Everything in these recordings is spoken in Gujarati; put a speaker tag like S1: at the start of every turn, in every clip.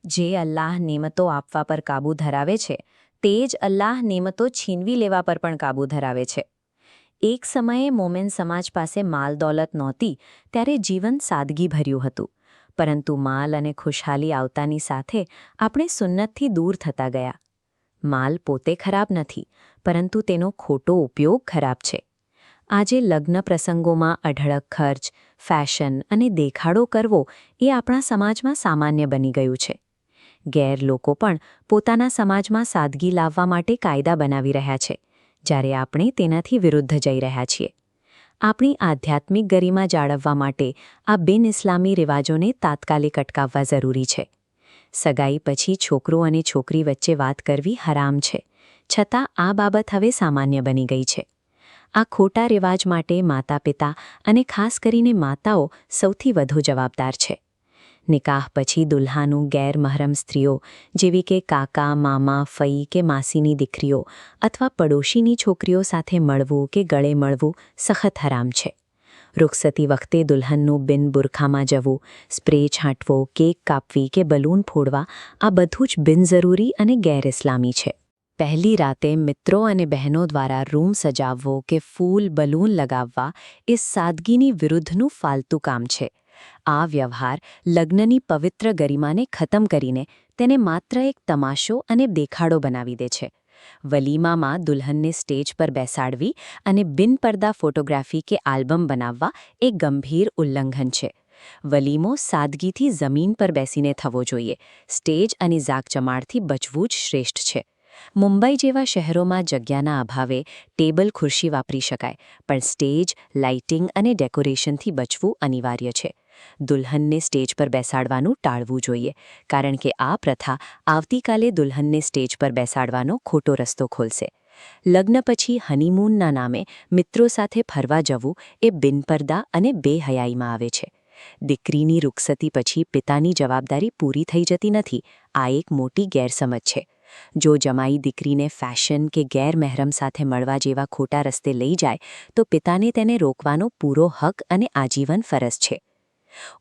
S1: જે અલ્લાહ નેમતો આપવા પર કાબૂ ધરાવે છે તે જ અલ્લાહ નેમતો છીનવી લેવા પર પણ કાબૂ ધરાવે છે. એક સમયે મોમેન સમાજ પાસે માલ દોલત નહોતી ત્યારે જીવન સાદગીભર્યું હતું. પરંતુ માલ અને ખુશહાલી આવતાની સાથે આપણે સુન્નતથી દૂર થતા ગયા. માલ પોતે ખરાબ નથી, પરંતુ તેનો ખોટો ઉપયોગ ખરાબ છે. આજે લગ્ન પ્રસંગોમાં અઢળક ખર્ચ, ફેશન અને દેખાડો કરવો એ આપણા સમાજમાં સામાન્ય બની ગયું છે. ગેર લોકો પણ પોતાના સમાજમાં સાદગી લાવવા માટે કાયદા બનાવી રહ્યા છે, જ્યારે આપણે તેનાથી વિરુદ્ધ જઈ રહ્યા છીએ. આપણી આધ્યાત્મિક ગરિમા જાળવવા માટે આ બિન-ઇસ્લામી રિવાજોને તાત્કાલિક અટકાવવા જરૂરી છે. સગાઈ પછી છોકરો અને છોકરી વચ્ચે વાત કરવી હરામ છે, છતાં આ બાબત હવે સામાન્ય બની ગઈ છે. આ ખોટા રિવાજ માટે માતા-પિતા અને ખાસ કરીને માતાઓ સૌથી વધુ જવાબદાર છે. નિકાહ પછી દુલ્હાનું ગેરમહરમ સ્ત્રીઓ જેવી કે કાકા, મામા, ફઈ કે માસીની દીકરીઓ અથવા પડોશીની છોકરીઓ સાથે મળવું કે ગળે મળવું સખત હરામ છે. રૂખસતી વખતે દુલ્હનનું બિન બુરખામાં જવું, સ્પ્રે છાંટવો, કેક કાપવી કે બલૂન ફોડવા આ બધું જ બિનજરૂરી અને ગેર-ઇસ્લામી છે. પહેલી રાતે મિત્રો અને બહેનો દ્વારા રૂમ સજાવવો કે ફૂલ બલૂન લગાવવા એ સાદગીની વિરુદ્ધનું ફાલતુ કામ છે. આ વ્યવહાર લગ્નની પવિત્ર ગરિમાને ખતમ કરીને તેને માત્ર એક તમાશો અને દેખાડો બનાવી દે છે. વલીમામાં દુલ્હનને સ્ટેજ પર બેસાડવી અને બિનપરદા ફોટોગ્રાફી કે આલ્બમ બનાવવા એ ગંભીર ઉલ્લંઘન છે. વલીમો સાદગીથી જમીન પર બેસીને થવો જોઈએ. સ્ટેજ અને ઝાકજમાળથી બચવું જ શ્રેષ્ઠ છે. મુંબઈ જેવા શહેરોમાં જગ્યાના અભાવે ટેબલ ખુરશી વાપરી શકાય, પણ સ્ટેજ, લાઇટિંગ અને ડેકોરેશનથી બચવું અનિવાર્ય છે. દુલ્હનને સ્ટેજ પર બેસાડવાનું ટાળવું જોઈએ, કારણ કે આ પ્રથા આવતીકાલે દુલ્હનને સ્ટેજ પર બેસાડવાનો ખોટો રસ્તો ખોલશે. લગ્ન પછી હનીમૂનના નામે મિત્રો સાથે ફરવા જવું એ બિનપરદા અને બેહયાઈમાં આવે છે. દીકરીની રૂખસતી પછી પિતાની જવાબદારી પૂરી થઈ જતી નથી, આ એક મોટી ગેરસમજ છે. જો જમાઈ દીકરીને ફેશન કે ગેરમહેરમ સાથે મળવા જેવા ખોટા રસ્તે લઈ જાય તો પિતાને તેને રોકવાનો પૂરો હક અને આજીવન ફરજ છે.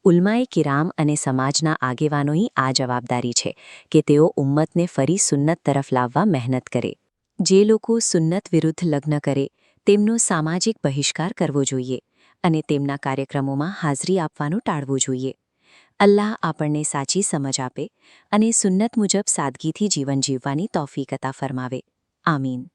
S1: ઉલમાએ કિરામ અને સમાજના આગેવાનોની આ જવાબદારી છે કે તેઓ ઉમ્મતને ફરી સુન્નત તરફ લાવવા મહેનત કરે. જે લોકો સુન્નત વિરુદ્ધ લગ્ન કરે તેમનો સામાજિક બહિષ્કાર કરવો જોઈએ અને તેમના કાર્યક્રમોમાં હાજરી આપવાનું ટાળવું જોઈએ. અલ્લાહ આપણને સાચી સમજ આપે અને સુન્નત મુજબ સાદગીથી જીવન જીવવાની તૌફીક અતા ફરમાવે. આમીન.